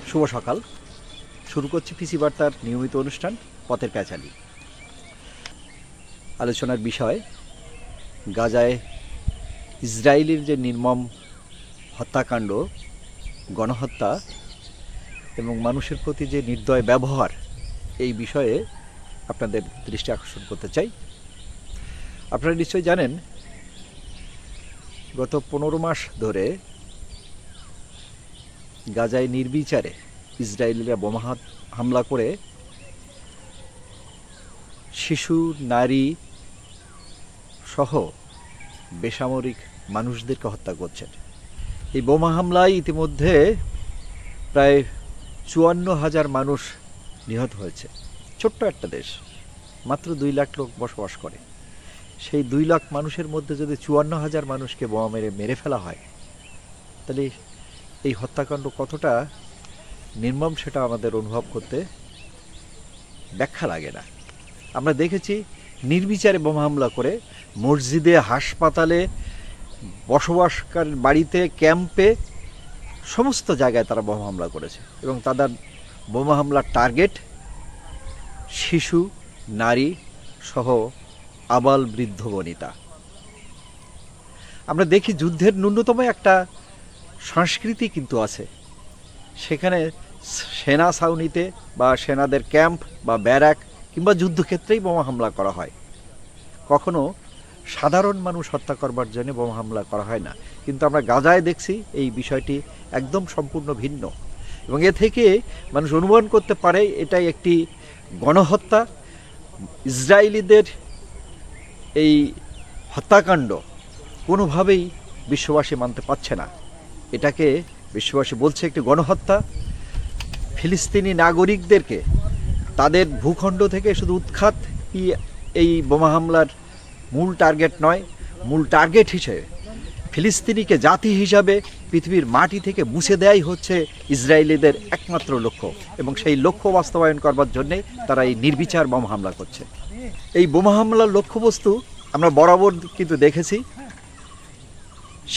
শুভ সকাল। শুরু করছি পিসি বার্তার নিয়মিত অনুষ্ঠান পথের প্যাচালি। আলোচনার বিষয় গাজায় ইসরায়েলের যে নির্মম হত্যাকাণ্ড, গণহত্যা এবং মানুষের প্রতি যে নির্দয় ব্যবহার, এই বিষয়ে আপনাদের দৃষ্টি আকর্ষণ করতে চাই। আপনারা নিশ্চয়ই জানেন, গত 15 মাস ধরে গাজায় নির্বিচারে ইসরায়েলিরা বোমা হামলা করে শিশু, নারী সহ বেসামরিক মানুষদেরকে হত্যা করছেন। এই বোমা হামলায় ইতিমধ্যে প্রায় 54,000 মানুষ নিহত হয়েছে। ছোট্ট একটা দেশ, মাত্র 2 লাখ লোক বসবাস করে। সেই 2 লাখ মানুষের মধ্যে যদি 54,000 মানুষকে বোমা মেরে ফেলা হয়, তাহলে এই হত্যাকাণ্ড কতটা নির্মম সেটা আমাদের অনুভব করতে ব্যাখ্যা লাগে না। আমরা দেখেছি নির্বিচারে বোমা হামলা করে মসজিদে, হাসপাতালে, বসবাসকারী বাড়িতে, ক্যাম্পে, সমস্ত জায়গায় তারা বোমা হামলা করেছে এবং তাদের বোমা হামলার টার্গেট শিশু, নারী সহ আবাল বৃদ্ধ বনিতা। আমরা দেখি যুদ্ধের ন্যূনতম একটা সংস্কৃতি কিন্তু আছে। সেখানে সেনা ছাউনিতে বা সেনাদের ক্যাম্প বা ব্যারাক কিংবা যুদ্ধক্ষেত্রেই বোমা হামলা করা হয়। কখনো সাধারণ মানুষ হত্যা করবার জন্য বোমা হামলা করা হয় না। কিন্তু আমরা গাজায় দেখছি এই বিষয়টি একদম সম্পূর্ণ ভিন্ন এবং এ থেকে মানুষ অনুমান করতে পারে এটাই একটি গণহত্যা। ইসরায়েলিদের এই হত্যাকাণ্ড কোনোভাবেই বিশ্ববাসী মানতে পারছে না। এটাকে বিশ্ববাসী বলছে একটি গণহত্যা। ফিলিস্তিনি নাগরিকদেরকে তাদের ভূখণ্ড থেকে শুধু উৎখাত এই বোমা হামলার মূল টার্গেট নয়, মূল টার্গেট হিসেবে ফিলিস্তিনিকে জাতি হিসাবে পৃথিবীর মাটি থেকে মুছে দেয়াই হচ্ছে ইসরায়েলিদের একমাত্র লক্ষ্য এবং সেই লক্ষ্য বাস্তবায়ন করবার জন্যে তারা এই নির্বিচার বোমা হামলা করছে। এই বোমা হামলার লক্ষ্যবস্তু আমরা বরাবর কিন্তু দেখেছি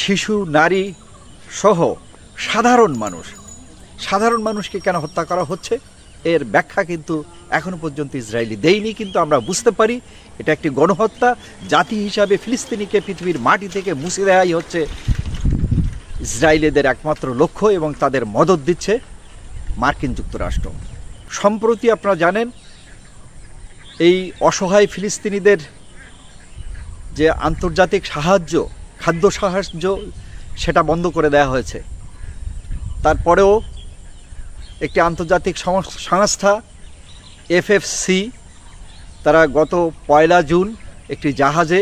শিশু, নারী সহ সাধারণ মানুষ। সাধারণ মানুষকে কেন হত্যা করা হচ্ছে এর ব্যাখ্যা কিন্তু এখনো পর্যন্ত ইসরায়েলি দেয়নি, কিন্তু আমরা বুঝতে পারি এটা একটি গণহত্যা। জাতি হিসাবে ফিলিস্তিনিকে পৃথিবীর মাটি থেকে মুছে দেওয়াই হচ্ছে ইসরায়েলিদের একমাত্র লক্ষ্য এবং তাদের মদত দিচ্ছে মার্কিন যুক্তরাষ্ট্র। সম্প্রতি আপনারা জানেন এই অসহায় ফিলিস্তিনিদের যে আন্তর্জাতিক সাহায্য, খাদ্য সাহায্য, সেটা বন্ধ করে দেওয়া হয়েছে। তারপরেও একটি আন্তর্জাতিক সংস্থা FFC তারা গত 1 জুন একটি জাহাজে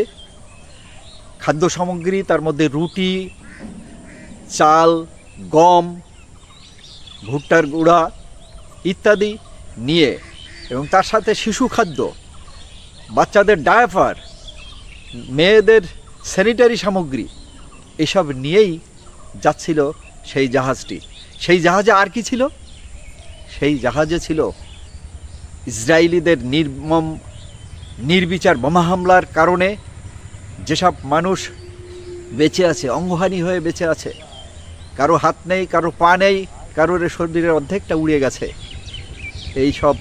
খাদ্য সামগ্রী, তার মধ্যে রুটি, চাল, গম, ভুট্টার গুঁড়া ইত্যাদি নিয়ে এবং তার সাথে শিশু খাদ্য, বাচ্চাদের ডায়াপার, মেয়েদের স্যানিটারি সামগ্রী এসব নিয়েই যাচ্ছিল সেই জাহাজটি। সেই জাহাজে আর কি ছিল? সেই জাহাজে ছিল ইসরায়েলিদের নির্মম নির্বিচার বোমা হামলার কারণে যেসব মানুষ বেঁচে আছে, অঙ্গহানি হয়ে বেঁচে আছে, কারো হাত নেই, কারো পা নেই, কারোর শরীরের অর্ধেকটা উড়ে গেছে, এই সব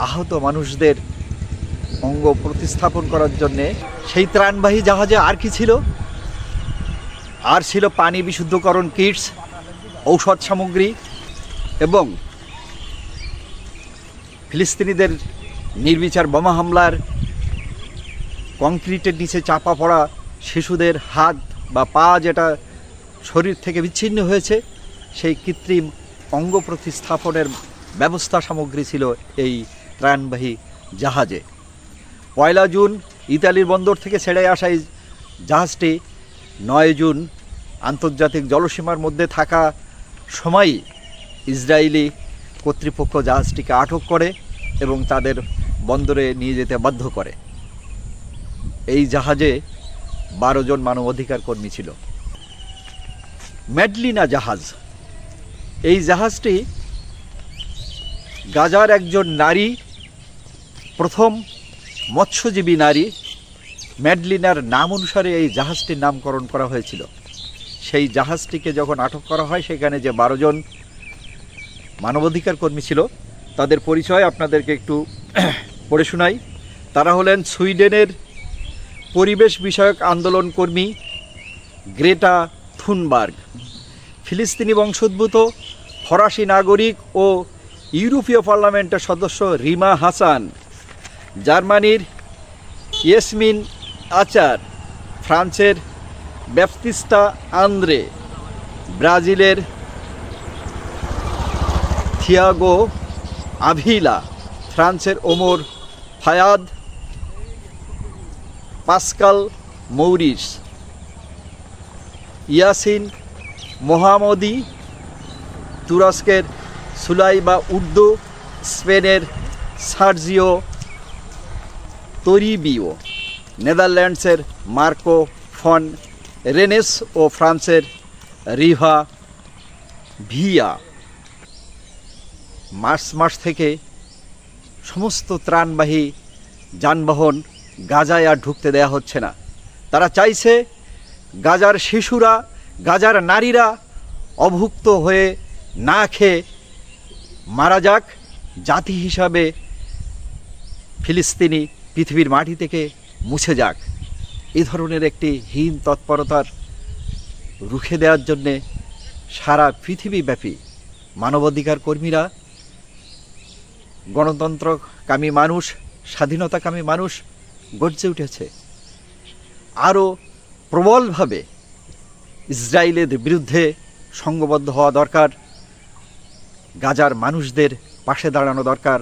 আহত মানুষদের অঙ্গ প্রতিস্থাপন করার জন্যে সেই ত্রাণবাহী জাহাজে আর কি ছিল? আর ছিল পানি বিশুদ্ধকরণ কিটস, ঔষধ সামগ্রী এবং ফিলিস্তিনিদের নির্বিচার বোমা হামলার কংক্রিটের নিচে চাপা পড়া শিশুদের হাত বা পা যেটা শরীর থেকে বিচ্ছিন্ন হয়েছে, সেই কৃত্রিম অঙ্গ প্রতিস্থাপনের ব্যবস্থা সামগ্রী ছিল এই ত্রাণবাহী জাহাজে। 1 জুন ইতালির বন্দর থেকে ছেড়ে আসা এই জাহাজটি 9 জুন আন্তর্জাতিক জলসীমার মধ্যে থাকা সময়ই ইসরায়েলি কর্তৃপক্ষ জাহাজটিকে আটক করে এবং তাদের বন্দরে নিয়ে যেতে বাধ্য করে। এই জাহাজে 12 জন মানবাধিকার কর্মী ছিল। ম্যাডলিনা জাহাজ, এই জাহাজটি গাজার একজন নারী, প্রথম মৎস্যজীবী নারী ম্যাডলিনার নাম অনুসারে এই জাহাজটির নামকরণ করা হয়েছিল। সেই জাহাজটিকে যখন আটক করা হয়, সেখানে যে 12 জন মানবাধিকার কর্মী ছিল। তাদের পরিচয় আপনাদেরকে একটু পড়ে শোনাই। তারা হলেন সুইডেনের পরিবেশ বিষয়ক আন্দোলন কর্মী গ্রেটা থুনবার্গ, ফিলিস্তিনি বংশোদ্ভূত ফরাসি নাগরিক ও ইউরোপীয় পার্লামেন্টের সদস্য রিমা হাসান, জার্মানির ইয়েসমিন আচার, ফ্রান্সের ব্যাপতিস্তা আন্দ্রে, ব্রাজিলের থিয়াগো আভিলা, ফ্রান্সের ওমর ফায়াদ, পাসকাল মৌরিস, ইয়াসিন মোহাম্মদি, তুরস্কের সুলাইবা উর্দু, স্পেনের সার্জিও তোরিবিও, নেদারল্যান্ডসের মার্কো ফন রেনেস ও ফ্রান্সের রিভা ভিয়া। মার্চ মাস থেকে সমস্ত ত্রাণবাহী যানবাহন গাজায় আর ঢুকতে দেয়া হচ্ছে না। তারা চাইছে গাজার শিশুরা, গাজার নারীরা অভুক্ত হয়ে না খেয়ে মারা যাক, জাতি হিসাবে ফিলিস্তিনি পৃথিবীর মাটি থেকে মুছে যাক। এই ধরনের একটি হীন তৎপরতার রুখে দেওয়ার জন্যে সারা পৃথিবীব্যাপী মানবাধিকার কর্মীরা, গণতন্ত্রকামী মানুষ, স্বাধীনতাকামী মানুষ গর্জে উঠেছে। আরও প্রবলভাবে ইসরায়েলের বিরুদ্ধে সংঘবদ্ধ হওয়া দরকার, গাজার মানুষদের পাশে দাঁড়ানো দরকার।